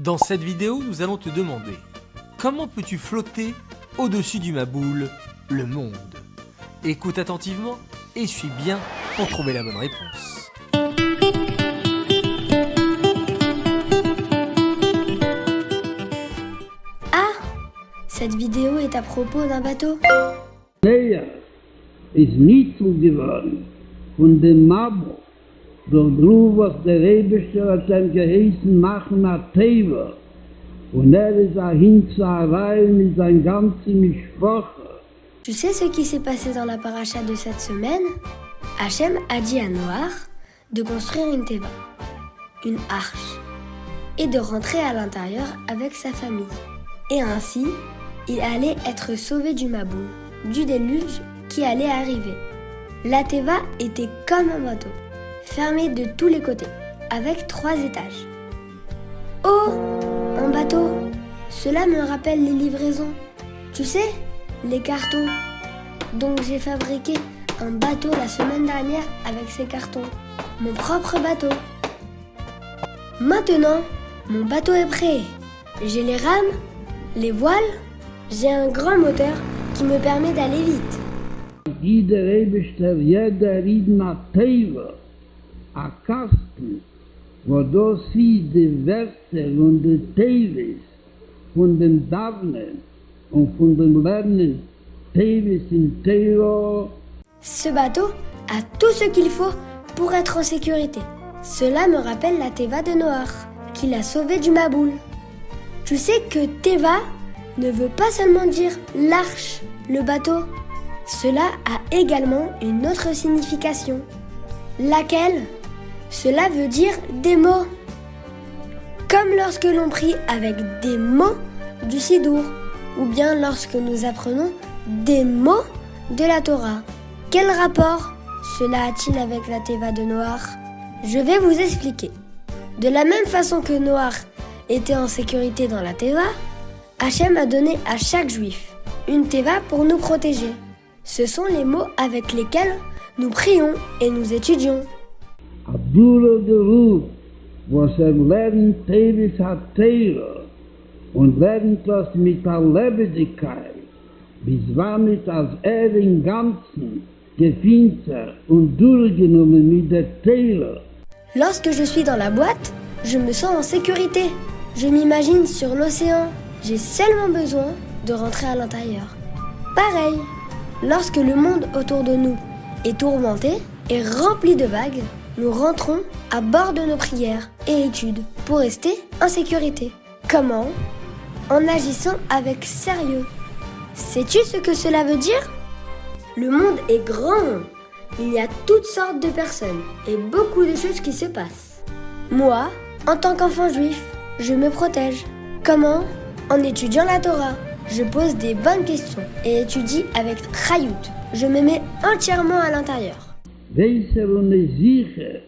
Dans cette vidéo, nous allons te demander comment peux-tu flotter au-dessus du Maboule, le monde? Écoute attentivement et suis bien pour trouver la bonne réponse. Ah! Cette vidéo est à propos d'un bateau. Leia ist nicht so geworden von dem Mabo, doch du, was der Rebester hat ihm geheißen, machen a Teva. Und ist dahin zur Reihe mit seinem ganzen Mischproche. Tu sais ce qui s'est passé dans la paracha de cette semaine? Hachem a dit à Noach de construire une Teva, une arche, et de rentrer à l'intérieur avec sa famille. Et ainsi, il allait être sauvé du Maboule, du déluge qui allait arriver. La Teva était comme un bateau, fermé de tous les côtés, avec 3 étages. Oh, un bateau! Cela me rappelle les livraisons. Tu sais, les cartons. Donc j'ai fabriqué un bateau la semaine dernière avec ces cartons. Mon propre bateau. Maintenant, mon bateau est prêt. J'ai les rames, les voiles, j'ai un grand moteur qui me permet d'aller vite. Jeder Rebester, jeder Rieden a Teva, a Kasten, wo du siehst die Wörter und die Teves von den Davnen und von dem Lernen Teves in Teva. Ce bateau a tout ce qu'il faut pour être en sécurité. Cela me rappelle la Teva de Noach, qui l'a sauvé du Maboule. Tu sais que Teva ne veut pas seulement dire l'arche, le bateau. Cela a également une autre signification. Laquelle? Cela veut dire des mots. Comme lorsque l'on prie avec des mots du Sidour, ou bien lorsque nous apprenons des mots de la Torah. Quel rapport cela a-t-il avec la Teva de Noach? Je vais vous expliquer. De la même façon que Noach était en sécurité dans la Teva, Hachem a donné à chaque juif une Teva pour nous protéger. Ce sont les mots avec lesquels nous prions et nous étudions. Abdullah de Ruf, was lernt Teves hat Teva und lernt das mit der Lebendigkeit, bis wann ist als im Ganzen gefinter und durchgenommen mit der Teva. Lorsque je suis dans la boîte, je me sens en sécurité. Je m'imagine sur l'océan. J'ai seulement besoin de rentrer à l'intérieur. Pareil, lorsque le monde autour de nous est tourmenté et rempli de vagues, nous rentrons à bord de nos prières et études pour rester en sécurité. Comment? En agissant avec sérieux. Sais-tu ce que cela veut dire? Le monde est grand. Il y a toutes sortes de personnes et beaucoup de choses qui se passent. Moi, en tant qu'enfant juif, je me protège. Comment? En étudiant la Torah. Je pose des bonnes questions et étudie avec Chayut. Je me mets entièrement à l'intérieur. Weiß und ist sicher,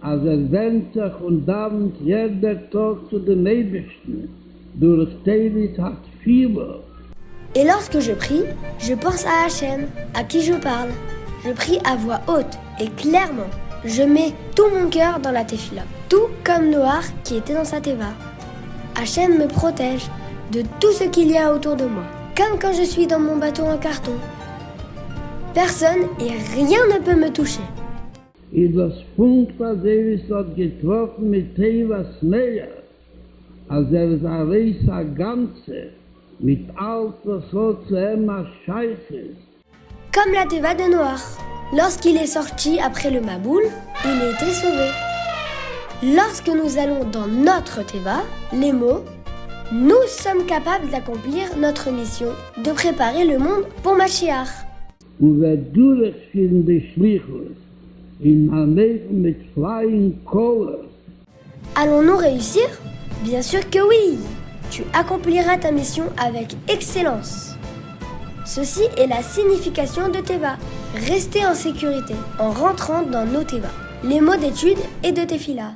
als wendet sich und davent jeder Tag zu dem Ebersten, durch Teves hat Fieber. Et lorsque je prie, je pense à Hachem, à qui je parle. Je prie à voix haute et clairement. Je mets tout mon cœur dans la tefila, tout comme Noach qui était dans sa teva. Hachem me protège de tout ce qu'il y a autour de moi, comme quand je suis dans mon bateau en carton. Personne et rien ne peut me toucher. In das Punkt, was hat getroffen mit Tevas Nähe, als ist ein Reis Ganze, mit all was so zu ihm als Scheich ist. Comme la Teva de Noach. Lorsqu'il est sorti après le Maboule, il était sauvé. Lorsque nous allons dans notre Teva, les mots, nous sommes capables d'accomplir notre mission de préparer le monde pour Mashiach. Und wer durchführen die Schlichus in einem Leben mit Flying Colors. Allons-nous réussir? Bien sûr que oui! Tu accompliras ta mission avec excellence. Ceci est la signification de Teva. Rester en sécurité en rentrant dans nos Teva. Les mots d'étude et de Tefila.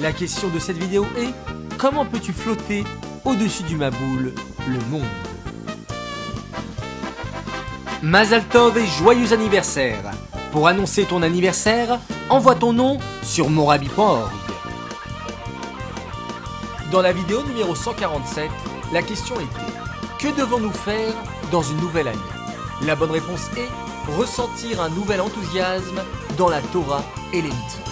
La question de cette vidéo est comment peux-tu flotter au-dessus du Maboule, le monde? Mazal Tov et joyeux anniversaire! Pour annoncer ton anniversaire, envoie ton nom sur morabi.org. Dans la vidéo numéro 147, la question était: que devons-nous faire dans une nouvelle année? La bonne réponse est ressentir un nouvel enthousiasme dans la Torah et les mitzvot.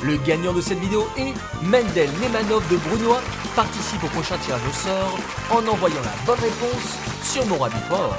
Le gagnant de cette vidéo est Mendel Nemanov de Brunois. Participe au prochain tirage au sort en envoyant la bonne réponse sur mon Rabbi Fort.